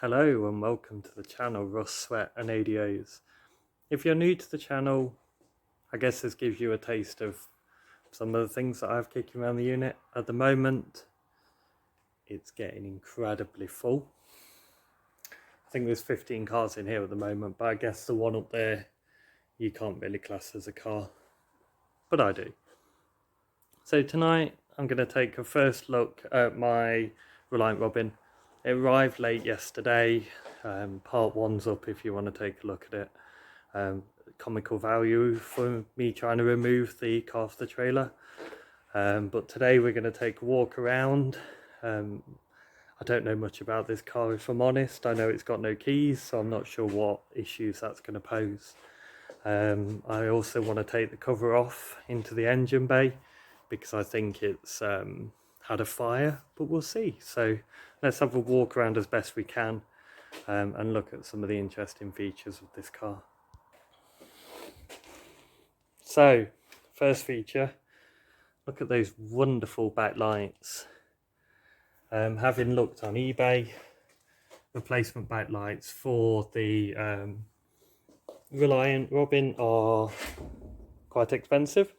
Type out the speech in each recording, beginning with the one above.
Hello and welcome to the channel Rust, Sweat and ADOs. If you're new to the channel, I guess this gives you a taste of some of the things that I have kicking around the unit. At the moment, it's getting incredibly full. I think there's 15 cars in here at the moment, but I guess the one up there you can't really class as a car, but I do. So tonight I'm going to take a first look at my Reliant Robin. It arrived late yesterday. Part one's up if you want to take a look at it. Comical value for me trying to remove the car off the trailer. But today we're going to take a walk around. I don't know much about this car, if I'm honest. I know it's got no keys, so I'm not sure what issues that's going to pose. I also want to take the cover off into the engine bay because I think it's had a fire, but we'll see. So let's have a walk around as best we can and look at some of the interesting features of this car. So first feature, look at those wonderful backlights. Having looked on eBay, replacement backlights for the Reliant Robin are quite expensive.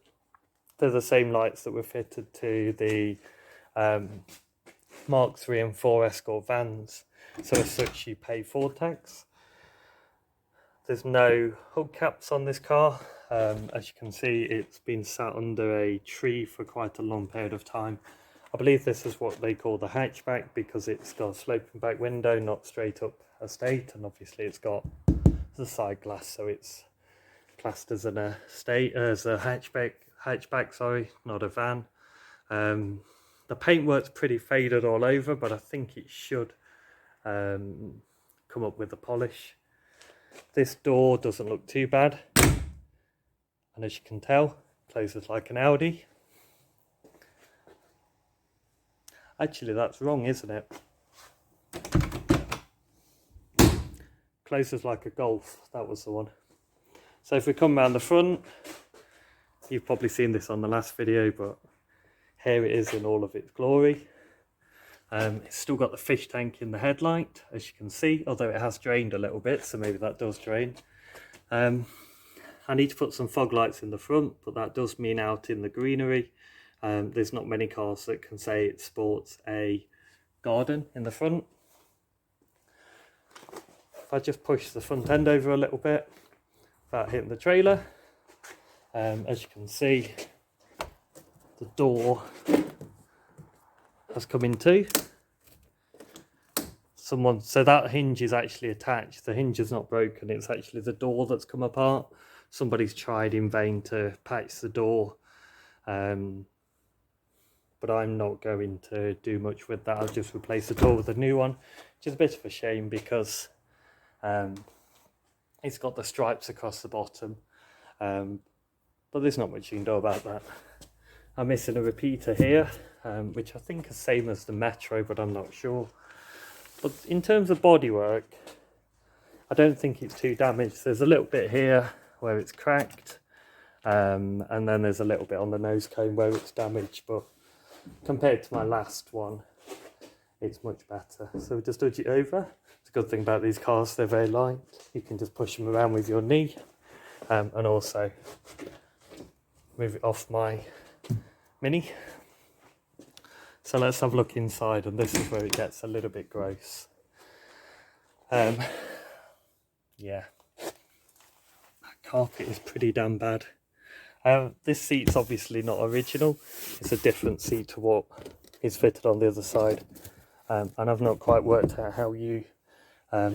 They're the same lights that were fitted to the Mark 3 and 4 Escort vans, so as such you pay Ford tax. There's no hubcaps on this car. As you can see, it's been sat under a tree for quite a long period of time. I believe this is what they call the hatchback because it's got a sloping back window, not straight up estate, and obviously it's got the side glass, so it's classed as a hatchback, sorry, not a van. The paintwork's pretty faded all over, but I think it should come up with a polish. This door doesn't look too bad, and as you can tell, closes like an Audi. Actually, that's wrong, isn't it? Closes like a Golf, that was the one. So if we come around the front, you've probably seen this on the last video, but here it is in all of its glory. It's still got the fish tank in the headlight, as you can see, although it has drained a little bit, so maybe that does drain. I need to put some fog lights in the front, but that does mean out in the greenery. There's not many cars that can say it sports a garden in the front. If I just push the front end over a little bit without hitting the trailer, as you can see, the door has come in two. So that hinge is actually attached. The hinge is not broken, it's actually the door that's come apart. Somebody's tried in vain to patch the door, but I'm not going to do much with that. I'll just replace the door with a new one, which is a bit of a shame because it's got the stripes across the bottom, but there's not much you can do about that. I'm missing a repeater here, which I think is the same as the Metro, but I'm not sure. But in terms of bodywork, I don't think it's too damaged. There's a little bit here where it's cracked, and then there's a little bit on the nose cone where it's damaged, but compared to my last one, it's much better. So we just edge it over. It's a good thing about these cars, they're very light. You can just push them around with your knee, and also move it off my Mini. So let's have a look inside, and this is where it gets a little bit gross. Yeah, that carpet is pretty damn bad. This seat's obviously not original. It's a different seat to what is fitted on the other side, and I've not quite worked out how you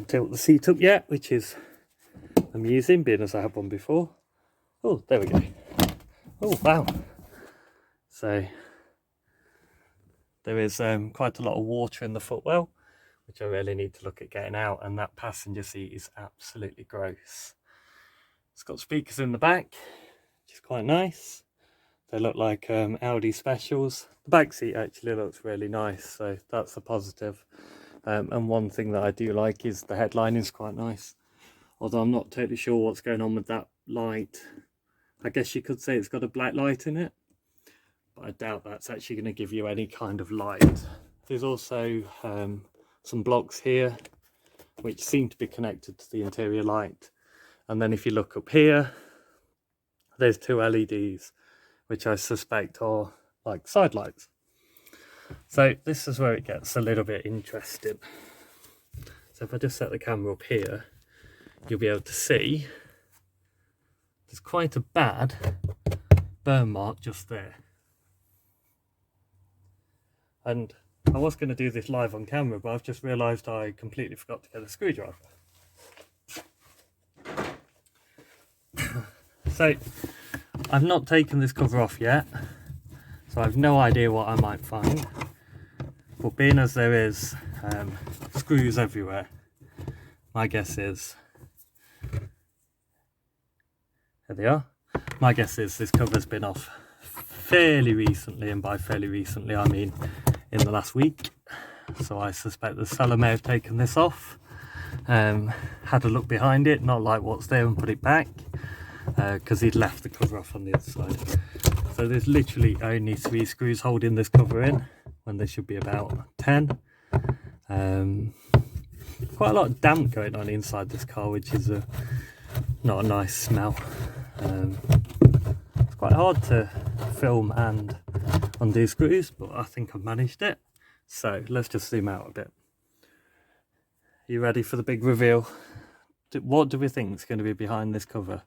tilt the seat up yet, which is amusing, being as I had one before. Oh, there we go. Oh, wow. So there is quite a lot of water in the footwell, which I really need to look at getting out, and that passenger seat is absolutely gross. It's got speakers in the back, which is quite nice. They look like Audi specials. The back seat actually looks really nice, so that's a positive. And one thing that I do like is the headline is quite nice, although I'm not totally sure what's going on with that light. I guess you could say it's got a black light in it, but I doubt that's actually going to give you any kind of light. There's also some blocks here which seem to be connected to the interior light. And then if you look up here, there's 2 LEDs, which I suspect are like side lights. So this is where it gets a little bit interesting. So if I just set the camera up here, you'll be able to see there's quite a bad burn mark just there. And I was going to do this live on camera, but I've just realised I completely forgot to get a screwdriver. So I've not taken this cover off yet, so I've no idea what I might find. But being as there is screws everywhere, my guess is, there they are. My guess is this cover's been off fairly recently, and by fairly recently I mean in the last week. So I suspect the seller may have taken this off, had a look behind it, not like what's there, and put it back, because he'd left the cover off on the other side. So there's literally only 3 screws holding this cover in, when there should be about 10. Quite a lot of damp going on inside this car, which is not a nice smell. It's quite hard to film and undo screws, but I think I've managed it. So let's just zoom out a bit. Are you ready for the big reveal? What do we think is going to be behind this cover?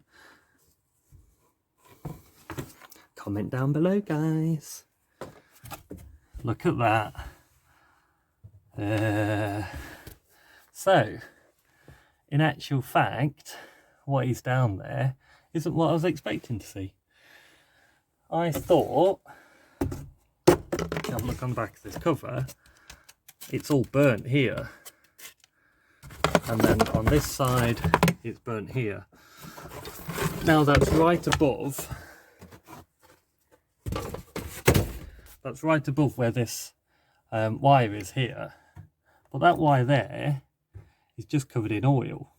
Comment down below, guys. Look at that. So, in actual fact, what is down there isn't what I was expecting to see. I thought, have a look on the back of this cover, it's all burnt here. And then on this side, it's burnt here. Now that's right above where this wire is here. But that wire there is just covered in oil,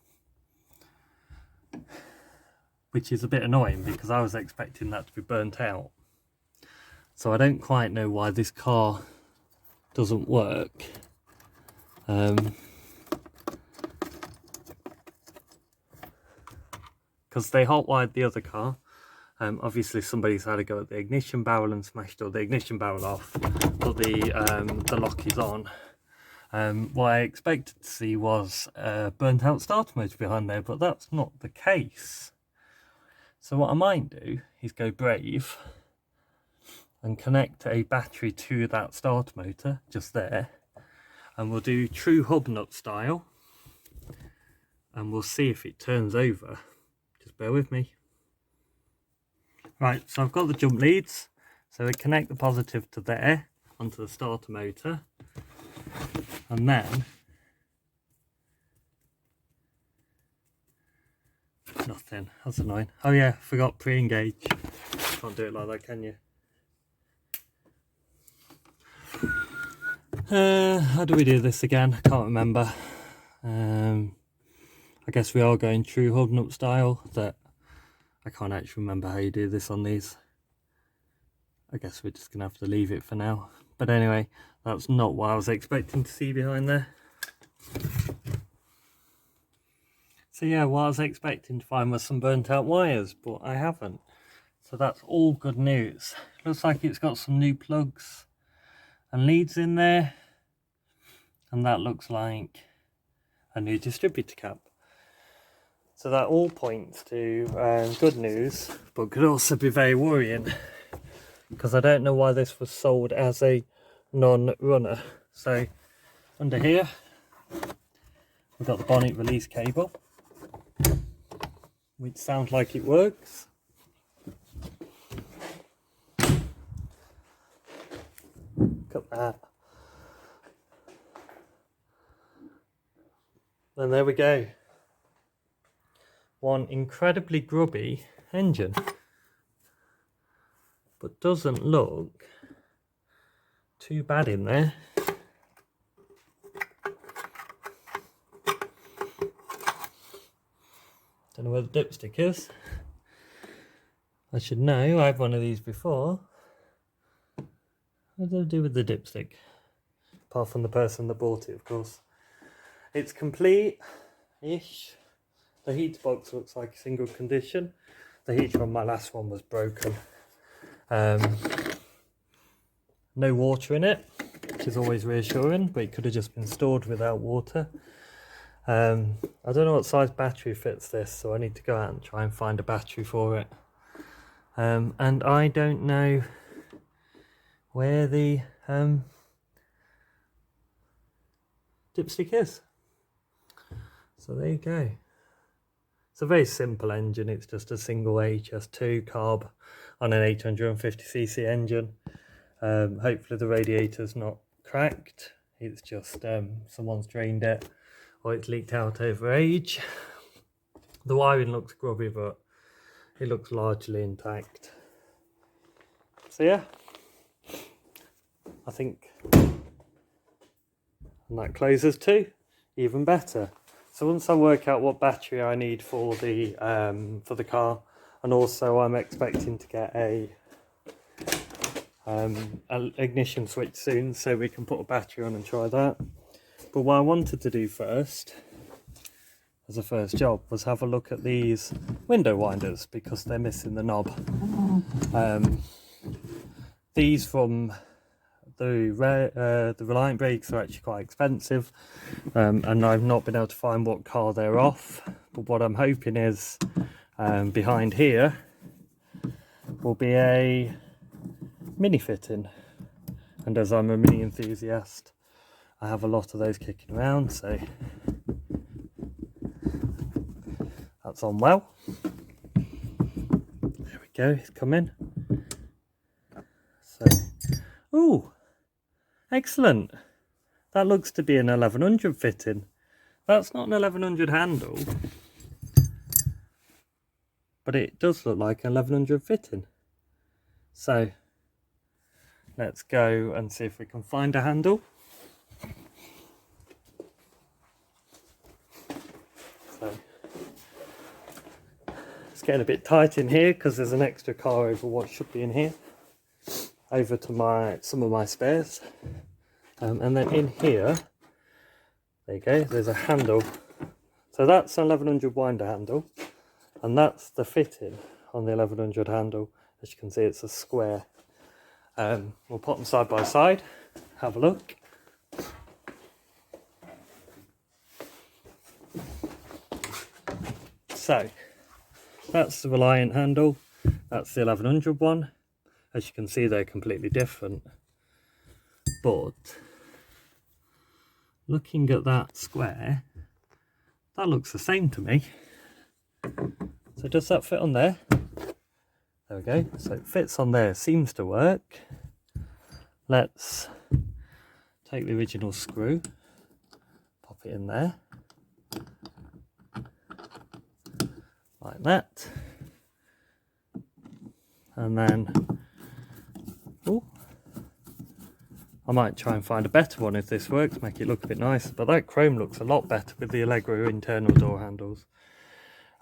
which is a bit annoying because I was expecting that to be burnt out. So I don't quite know why this car doesn't work. Because they hot-wired the other car. Obviously somebody's had a go at the ignition barrel and smashed all the ignition barrel off, but the lock is on. What I expected to see was a burnt out starter motor behind there, but that's not the case. So what I might do is go brave and connect a battery to that starter motor just there, and we'll do true hub nut style, and we'll see if it turns over. Just bear with me. Right, so I've got the jump leads, so we connect the positive to there onto the starter motor, and then nothing. That's annoying. Oh yeah, forgot pre-engage. Can't do it like that, can you? How do we do this again? I can't remember. I guess we are going true hub nut style. That I can't actually remember how you do this on these. I guess we're just gonna have to leave it for now. But anyway, that's not what I was expecting to see behind there. So yeah, what I was expecting to find was some burnt out wires, but I haven't. So that's all good news. Looks like it's got some new plugs and leads in there, and that looks like a new distributor cap. So that all points to good news, but could also be very worrying, because I don't know why this was sold as a non-runner. So under here we've got the bonnet release cable, which sounds like it works. Look at that. And there we go. One incredibly grubby engine, but doesn't look too bad in there. Don't know where the dipstick is. I should know, I had one of these before. What did I do with the dipstick? Apart from the person that bought it, of course. it's complete-ish. The heater box looks like it's in good condition. The heater on my last one was broken. No water in it, which is always reassuring, but it could have just been stored without water. I don't know what size battery fits this, so I need to go out and try and find a battery for it. And I don't know where the dipstick is. So there you go. It's a very simple engine. It's just a single HS2 carb on an 850cc engine. Hopefully the radiator's not cracked. It's just someone's drained it, or it's leaked out over age. The wiring looks grubby, but it looks largely intact. So yeah, I think, and that closes too, even better. So once I work out what battery I need for the car, and also I'm expecting to get an ignition switch soon, so we can put a battery on and try that. But what I wanted to do first, as a first job, was have a look at these window winders, because they're missing the knob. These from the Reliant brakes are actually quite expensive, and I've not been able to find what car they're off. But what I'm hoping is behind here will be a mini fitting, and as I'm a mini enthusiast, I have a lot of those kicking around, so that's on well. There we go, it's come in. So, ooh, excellent. That looks to be an 1100 fitting. That's not an 1100 handle, but it does look like an 1100 fitting. So let's go and see if we can find a handle. So it's getting a bit tight in here because there's an extra car over what should be in here, over to some of my spares. And then in here, there you go, there's a handle. So that's an 1100 winder handle, and that's the fitting on the 1100 handle. As you can see, it's a square. We'll put them side by side, have a look. So that's the Reliant handle, that's the 1100 one. As you can see, they're completely different, but looking at that square, that looks the same to me. So does that fit on there? There we go, so it fits on there, seems to work. Let's take the original screw, pop it in there, like that. And then, oh, I might try and find a better one if this works, make it look a bit nicer. But that chrome looks a lot better with the Allegro internal door handles.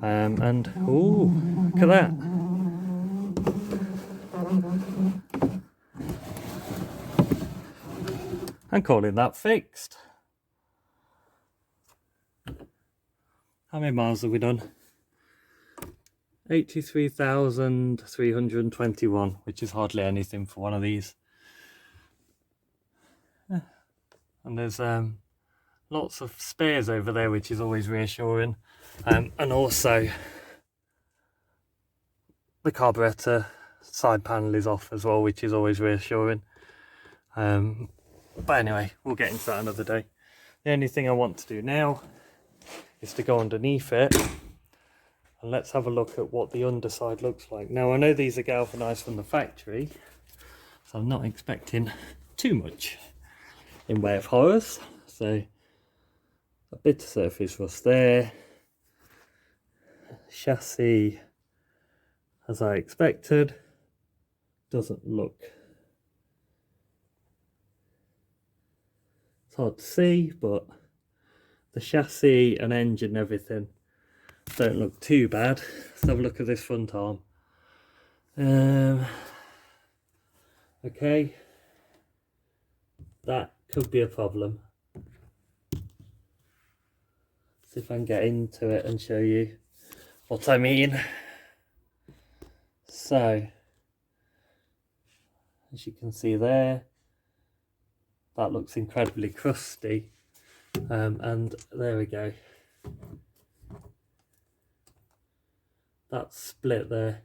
And, oh, look at that. I'm calling that fixed. How many miles have we done? 83,321, which is hardly anything for one of these. Yeah. And there's lots of spares over there, which is always reassuring. And also the carburetor side panel is off as well, which is always reassuring. But anyway, we'll get into that another day. The only thing I want to do now is to go underneath it, and let's have a look at what the underside looks like. Now, I know these are galvanized from the factory, so I'm not expecting too much in way of horrors. So a bit of surface rust there. Chassis, as I expected, doesn't look, it's hard to see, but the chassis and engine and everything don't look too bad. Let's have a look at this front arm. Okay, that could be a problem. See if I can get into it and show you what I mean. So, as you can see there, that looks incredibly crusty. And there we go. That's split there.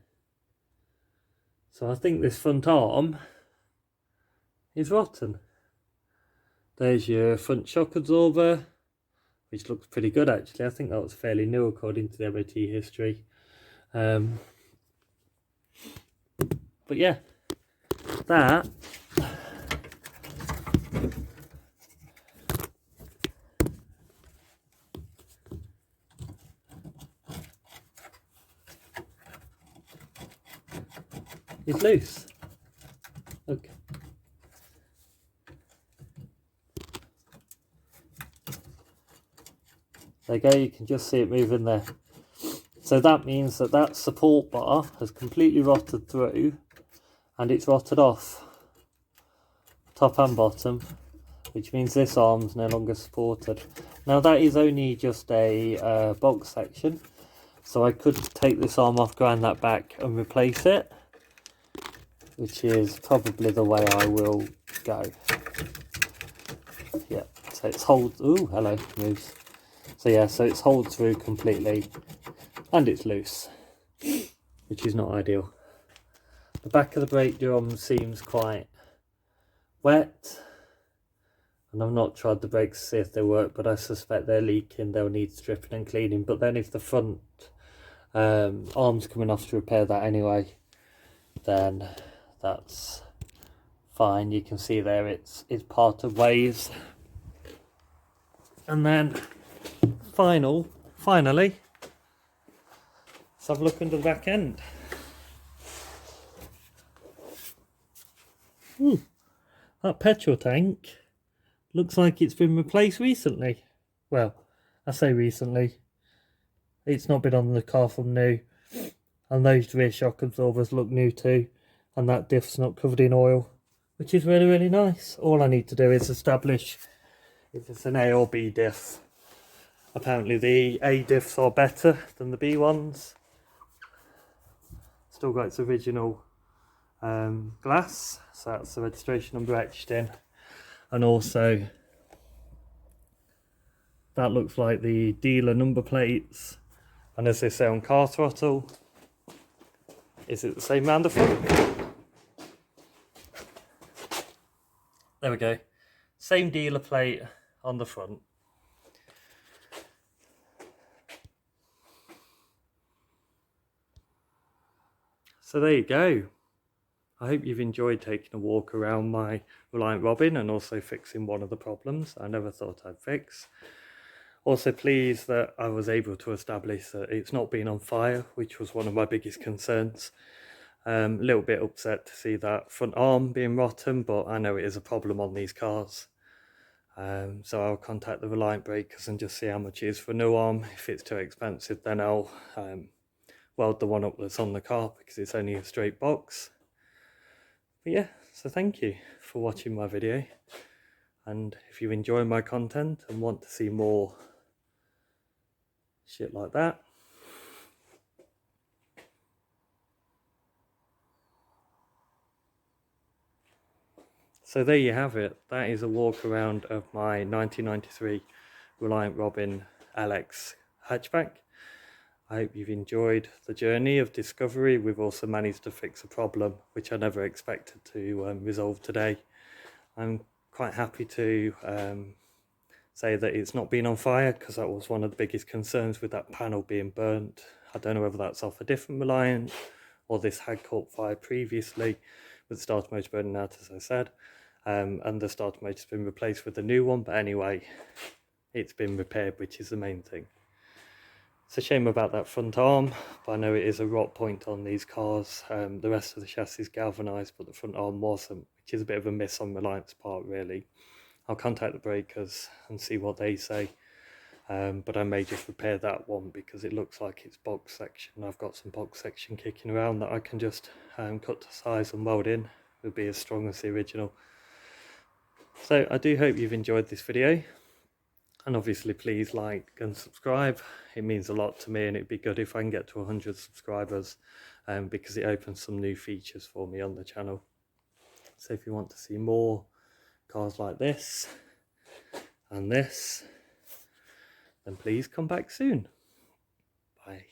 So I think this front arm is rotten. There's your front shock absorber, which looks pretty good actually. I think that was fairly new according to the MOT history. But yeah, that is loose. Okay. There you go, you can just see it moving there. So that means that that support bar has completely rotted through and it's rotted off, top and bottom, which means this arm's no longer supported. Now that is only just a box section, so I could take this arm off, grind that back and replace it, which is probably the way I will go. Yeah, so it's hold, ooh, hello, moves. So yeah, so it's hold through completely and it's loose, which is not ideal. The back of the brake drum seems quite wet, and I've not tried the brakes to see if they work, but I suspect they're leaking. They'll need stripping and cleaning. But then if the front arm's coming off to repair that anyway, then that's fine. You can see there it's parted ways. And then finally, let's have a look under the back end. Ooh, that petrol tank looks like it's been replaced recently. Well, I say recently. It's not been on the car from new. And those rear shock absorbers look new too. And that diff's not covered in oil, which is really, really nice. All I need to do is establish if it's an A or B diff. Apparently the A diffs are better than the B ones. Still got its original glass, so that's the registration number etched in. And also that looks like the dealer number plates, and as they say on Car Throttle, is it the same round the front? There we go, same dealer plate on the front. So there you go. I hope you've enjoyed taking a walk around my Reliant Robin and also fixing one of the problems I never thought I'd fix. Also pleased that I was able to establish that it's not been on fire, which was one of my biggest concerns. A little bit upset to see that front arm being rotten, but I know it is a problem on these cars. So I'll contact the Reliant breakers and just see how much it is for a new arm. If it's too expensive, then I'll weld the one up that's on the car because it's only a straight box. But yeah, so thank you for watching my video, and if you enjoy my content and want to see more shit like that, so there you have it. That is a walk around of my 1993 Reliant Robin LX hatchback. I hope you've enjoyed the journey of discovery. We've also managed to fix a problem which I never expected to resolve today. I'm quite happy to say that it's not been on fire, because that was one of the biggest concerns with that panel being burnt. I don't know whether that's off a different Reliant or this had caught fire previously with the starter motor burning out, as I said. And the starter motor's been replaced with a new one, but anyway, it's been repaired, which is the main thing. It's a shame about that front arm, but I know it is a rot point on these cars. The rest of the chassis is galvanised, but the front arm wasn't, which is a bit of a miss on Reliant's part, really. I'll contact the breakers and see what they say, but I may just repair that one because it looks like it's box section. I've got some box section kicking around that I can just cut to size and weld in. It'll be as strong as the original. So I do hope you've enjoyed this video. And obviously please like and subscribe. It means a lot to me, and it'd be good if I can get to 100 subscribers, because it opens some new features for me on the channel. So if you want to see more cars like this and this, then please come back soon. Bye.